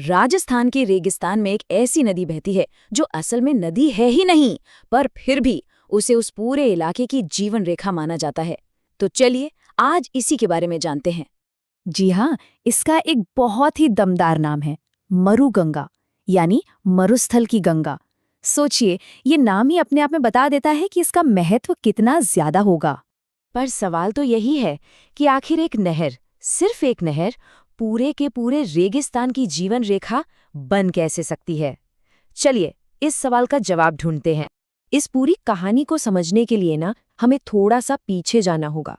राजस्थान के रेगिस्तान में एक ऐसी नदी बहती है जो असल में नदी है ही नहीं, पर फिर भी उसे उस पूरे इलाके की जीवन रेखा माना जाता है। तो चलिए आज इसी के बारे में जानते हैं। जी हाँ, इसका एक बहुत ही दमदार नाम है, मरुगंगा, यानी मरुस्थल की गंगा। सोचिए, ये नाम ही अपने आप में बता देता है कि इसका महत्व कितना ज्यादा होगा। पर सवाल तो यही है कि आखिर एक नहर, सिर्फ एक नहर, पूरे के पूरे रेगिस्तान की जीवन रेखा बन कैसे सकती है? चलिए इस सवाल का जवाब ढूंढते हैं। इस पूरी कहानी को समझने के लिए ना हमें थोड़ा सा पीछे जाना होगा,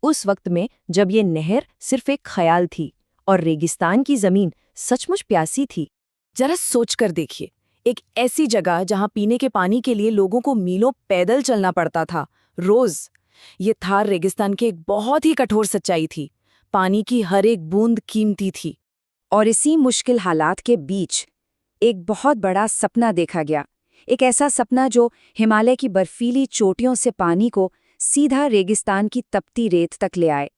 उस वक्त में जब ये नहर सिर्फ एक ख्याल थी और रेगिस्तान की जमीन सचमुच प्यासी थी। जरा सोच कर देखिए, एक ऐसी जगह जहां पीने के पानी के लिए लोगों को मीलों पैदल चलना पड़ता था, रोज। ये थार रेगिस्तान की एक बहुत ही कठोर सच्चाई थी। पानी की हर एक बूंद कीमती थी। और इसी मुश्किल हालात के बीच एक बहुत बड़ा सपना देखा गया। एक ऐसा सपना जो हिमालय की बर्फीली चोटियों से पानी को सीधा रेगिस्तान की तपती रेत तक ले आए।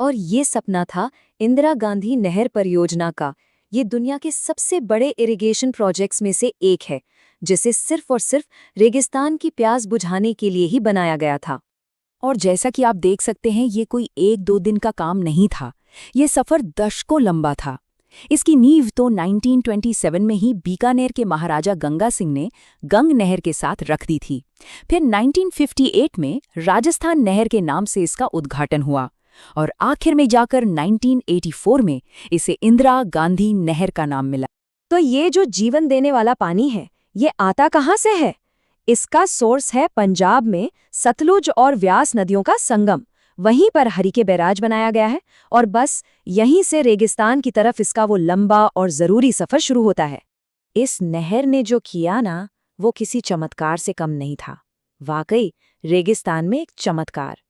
और ये सपना था इंदिरा गांधी नहर परियोजना का। ये दुनिया के सबसे बड़े इरिगेशन प्रोजेक्ट्स में से एक है, जिसे सिर्फ और सिर्फ रेगिस्तान की प्यास बुझाने के लिए ही बनाया गया था। और जैसा कि आप देख सकते हैं, ये कोई 1-2 दिन का काम नहीं था। ये सफ़र दशकों लंबा था। इसकी नींव तो 1927 में ही बीकानेर के महाराजा गंगा सिंह ने गंग नहर के साथ रख दी थी। फिर 1958 में राजस्थान नहर के नाम से इसका उद्घाटन हुआ और आखिर में जाकर 1984 में इसे इंदिरा गांधी नहर का नाम मिला। तो ये जो जीवन देने वाला पानी है, ये आता कहाँ से है? इसका सोर्स है पंजाब में सतलुज और व्यास नदियों का संगम। वहीं पर हरिके बैराज बनाया गया है और बस यहीं से रेगिस्तान की तरफ इसका वो लंबा और जरूरी सफर शुरू होता है। इस नहर ने जो किया ना, वो किसी चमत्कार से कम नहीं था। वाकई रेगिस्तान में एक चमत्कार।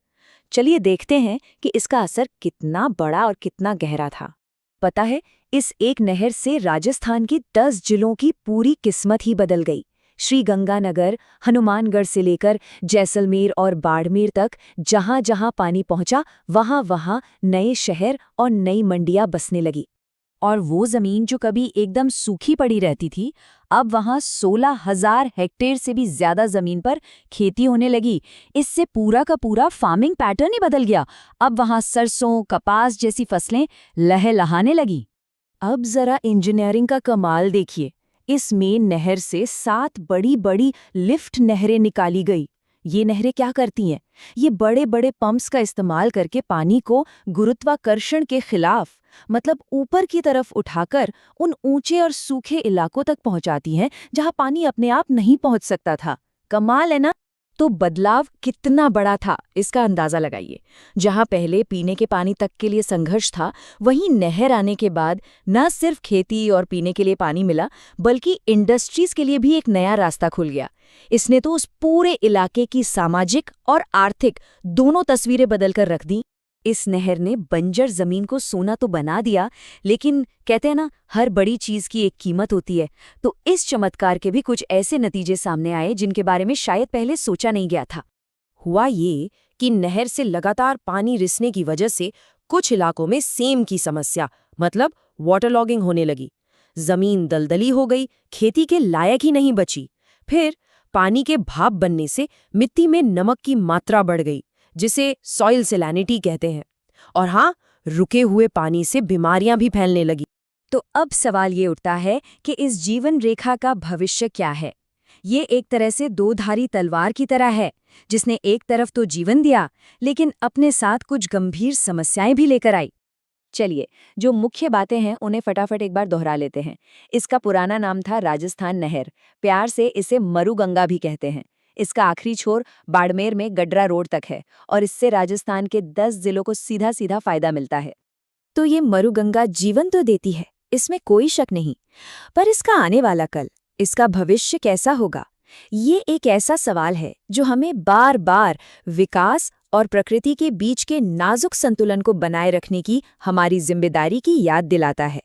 चलिए देखते हैं कि इसका असर कितना बड़ा और कितना गहरा था। पता है, इस एक नहर से राजस्थान की 10 जिलों की पूरी किस्मत ही बदल गई। श्रीगंगानगर, हनुमानगढ़ से लेकर जैसलमेर और बाड़मेर तक जहां जहां पानी पहुंचा, वहां वहां नए शहर और नई मंडियां बसने लगी। और वो जमीन जो कभी एकदम सूखी पड़ी रहती थी, अब वहां 16,000 हेक्टेयर से भी ज्यादा जमीन पर खेती होने लगी। इससे पूरा का पूरा फार्मिंग पैटर्न ही बदल गया। अब वहां सरसों, कपास जैसी फसलें लहलहाने लगी। अब जरा इंजीनियरिंग का कमाल देखिए। इस मेन नहर से 7 बड़ी बड़ी लिफ्ट नहरें निकाली गई। ये नहरें क्या करती हैं? ये बड़े बड़े पंप्स का इस्तेमाल करके पानी को गुरुत्वाकर्षण के खिलाफ, मतलब ऊपर की तरफ उठाकर उन ऊंचे और सूखे इलाकों तक पहुंचाती हैं जहां पानी अपने आप नहीं पहुंच सकता था। कमाल है ना? तो बदलाव कितना बड़ा था, इसका अंदाजा लगाइए। जहां पहले पीने के पानी तक के लिए संघर्ष था, वहीं नहर आने के बाद न सिर्फ खेती और पीने के लिए पानी मिला, बल्कि इंडस्ट्रीज के लिए भी एक नया रास्ता खुल गया। इसने तो उस पूरे इलाके की सामाजिक और आर्थिक दोनों तस्वीरें बदलकर रख दी। इस नहर ने बंजर जमीन को सोना तो बना दिया, लेकिन कहते हैं ना, हर बड़ी चीज की एक कीमत होती है। तो इस चमत्कार के भी कुछ ऐसे नतीजे सामने आए जिनके बारे में शायद पहले सोचा नहीं गया था। हुआ ये कि नहर से लगातार पानी रिसने की वजह से कुछ इलाकों में सेम की समस्या, मतलब वाटरलॉगिंग होने लगी। जमीन दलदली हो गई, खेती के लायक ही नहीं बची। फिर पानी के भाप बनने से मिट्टी में नमक की मात्रा बढ़ गई, जिसे सॉइल सैलिनिटी कहते हैं। और हाँ, रुके हुए पानी से बीमारियां भी फैलने लगी। तो अब सवाल ये उठता है कि इस जीवन रेखा का भविष्य क्या है? ये एक तरह से दो-धारी तलवार की तरह है, जिसने एक तरफ तो जीवन दिया, लेकिन अपने साथ कुछ गंभीर समस्याएं भी लेकर आई। चलिए, जो मुख्य बातें हैं उन्हें फटाफट एक बार दोहरा लेते हैं। इसका पुराना नाम था राजस्थान नहर। प्यार से इसे मरुगंगा भी कहते हैं। इसका आखिरी छोर बाड़मेर में गडरा रोड तक है और इससे राजस्थान के 10 जिलों को सीधा सीधा फायदा मिलता है। तो ये मरुगंगा जीवन तो देती है, इसमें कोई शक नहीं। पर इसका आने वाला कल, इसका भविष्य कैसा होगा? ये एक ऐसा सवाल है जो हमें बार बार विकास और प्रकृति के बीच के नाजुक संतुलन को बनाए रखने की हमारी जिम्मेदारी की याद दिलाता है।